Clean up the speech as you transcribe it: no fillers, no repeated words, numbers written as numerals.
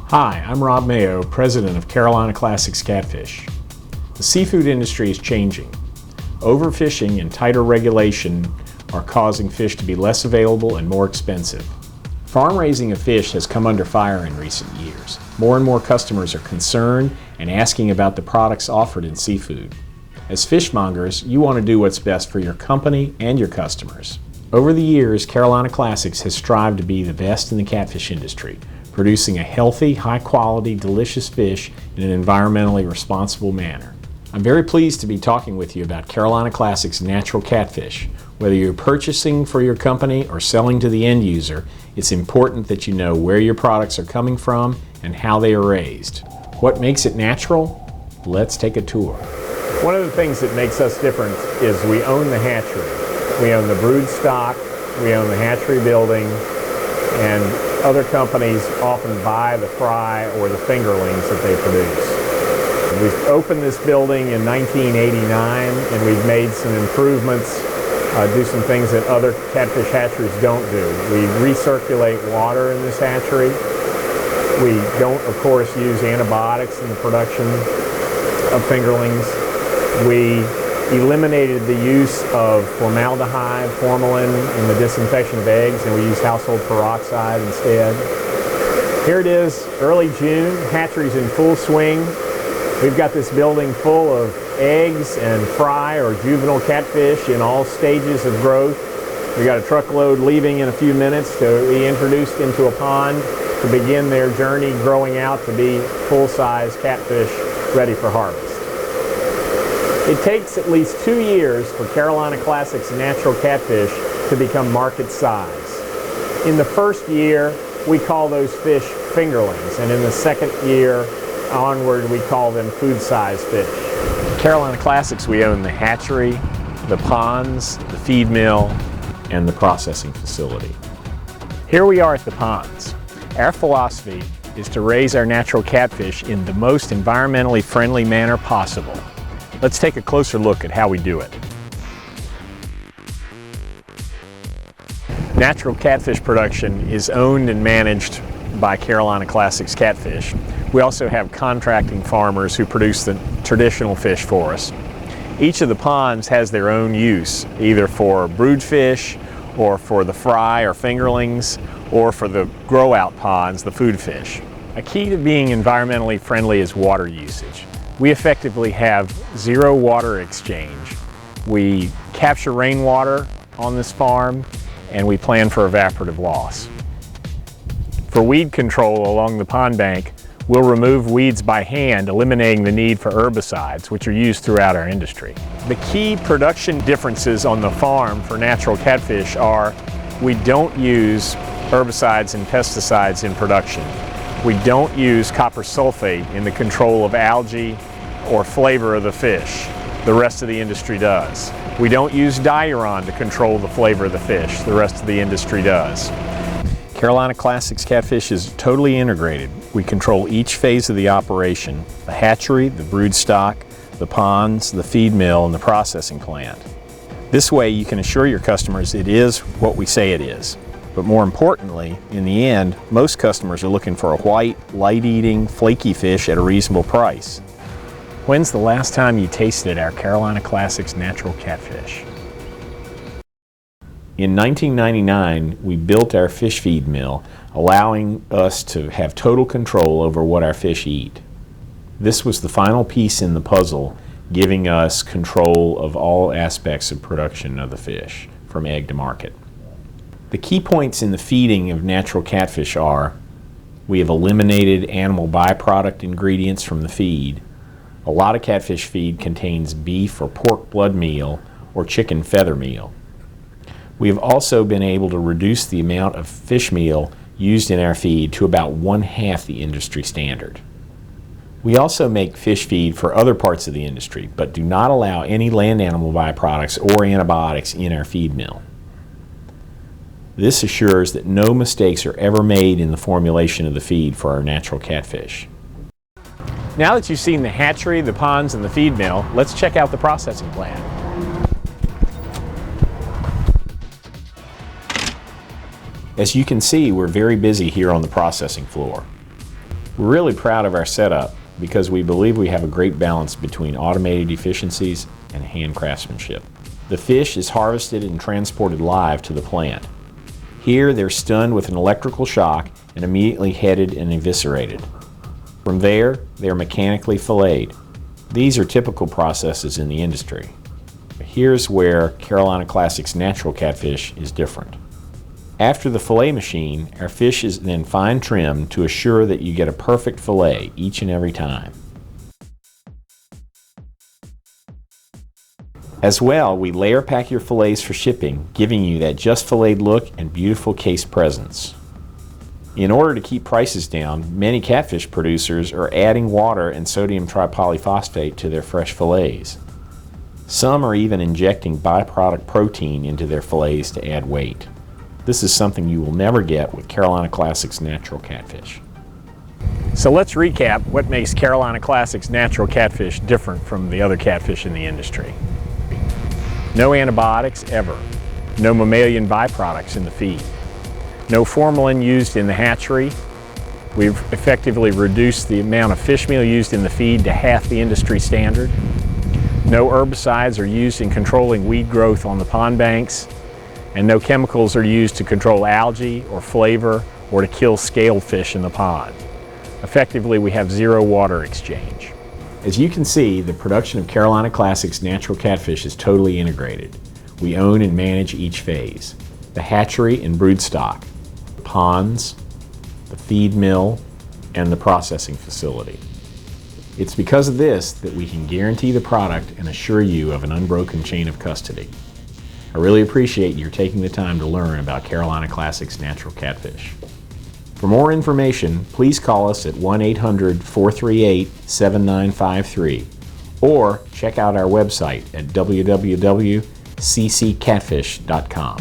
Hi, I'm Rob Mayo, president of Carolina Classics Catfish. The seafood industry is changing. Overfishing and tighter regulation are causing fish to be less available and more expensive. Farm raising of fish has come under fire in recent years. More and more customers are concerned and asking about the products offered in seafood. As fishmongers, you want to do what's best for your company and your customers. Over the years, Carolina Classics has strived to be the best in the catfish industry, producing a healthy, high-quality, delicious fish in an environmentally responsible manner. I'm very pleased to be talking with you about Carolina Classics natural catfish. Whether you're purchasing for your company or selling to the end user, it's important that you know where your products are coming from and how they are raised. What makes it natural? Let's take a tour. One of the things that makes us different is we own the hatchery. We own the brood stock, we own the hatchery building, and other companies often buy the fry or the fingerlings that they produce. We've opened this building in 1989 and we've made some improvements, do some things that other catfish hatcheries don't do. We recirculate water in this hatchery. We don't, of course, use antibiotics in the production of fingerlings. We eliminated the use of formaldehyde, formalin in the disinfection of eggs, and we use household peroxide instead. Here it is, early June, hatchery's in full swing. We've got this building full of eggs and fry or juvenile catfish in all stages of growth. We got a truckload leaving in a few minutes to be introduced into a pond to begin their journey growing out to be full-size catfish ready for harvest. It takes at least 2 years for Carolina Classics natural catfish to become market size. In the first year, we call those fish fingerlings, and in the second year onward, we call them food-size fish. Carolina Classics, we own the hatchery, the ponds, the feed mill, and the processing facility. Here we are at the ponds. Our philosophy is to raise our natural catfish in the most environmentally friendly manner possible. Let's take a closer look at how we do it. Natural catfish production is owned and managed by Carolina Classics Catfish. We also have contracting farmers who produce the traditional fish for us. Each of the ponds has their own use, either for brood fish or for the fry or fingerlings or for the grow-out ponds, the food fish. A key to being environmentally friendly is water usage. We effectively have zero water exchange. We capture rainwater on this farm and we plan for evaporative loss. For weed control along the pond bank, we'll remove weeds by hand, eliminating the need for herbicides, which are used throughout our industry. The key production differences on the farm for natural catfish are we don't use herbicides and pesticides in production. We don't use copper sulfate in the control of algae or flavor of the fish. The rest of the industry does. We don't use diuron to control the flavor of the fish. The rest of the industry does. Carolina Classics Catfish is totally integrated. We control each phase of the operation: the hatchery, the brood stock, the ponds, the feed mill, and the processing plant. This way you can assure your customers it is what we say it is. But more importantly, in the end, most customers are looking for a white, light-eating, flaky fish at a reasonable price. When's the last time you tasted our Carolina Classics natural catfish? In 1999, we built our fish feed mill, allowing us to have total control over what our fish eat. This was the final piece in the puzzle, giving us control of all aspects of production of the fish, from egg to market. The key points in the feeding of natural catfish are: we have eliminated animal byproduct ingredients from the feed. A lot of catfish feed contains beef or pork blood meal or chicken feather meal. We have also been able to reduce the amount of fish meal used in our feed to about 1/2 the industry standard. We also make fish feed for other parts of the industry, but do not allow any land animal byproducts or antibiotics in our feed mill. This assures that no mistakes are ever made in the formulation of the feed for our natural catfish. Now that you've seen the hatchery, the ponds, and the feed mill, let's check out the processing plant. As you can see, we're very busy here on the processing floor. We're really proud of our setup because we believe we have a great balance between automated efficiencies and hand craftsmanship. The fish is harvested and transported live to the plant. Here they're stunned with an electrical shock and immediately headed and eviscerated. From there, they are mechanically filleted. These are typical processes in the industry. Here's where Carolina Classics natural catfish is different. After the fillet machine, our fish is then fine trimmed to assure that you get a perfect fillet each and every time. As well, we layer pack your fillets for shipping, giving you that just filleted look and beautiful case presence. In order to keep prices down, many catfish producers are adding water and sodium tripolyphosphate to their fresh fillets. Some are even injecting byproduct protein into their fillets to add weight. This is something you will never get with Carolina Classics natural catfish. So let's recap what makes Carolina Classics natural catfish different from the other catfish in the industry. No antibiotics ever. No mammalian byproducts in the feed. No formalin used in the hatchery. We've effectively reduced the amount of fish meal used in the feed to half the industry standard. No herbicides are used in controlling weed growth on the pond banks, and no chemicals are used to control algae or flavor or to kill scale fish in the pond. Effectively, we have zero water exchange. As you can see, the production of Carolina Classics natural catfish is totally integrated. We own and manage each phase: the hatchery and broodstock, ponds, the feed mill, and the processing facility. It's because of this that we can guarantee the product and assure you of an unbroken chain of custody. I really appreciate your taking the time to learn about Carolina Classics natural catfish. For more information, please call us at 1-800-438-7953 or check out our website at www.cccatfish.com.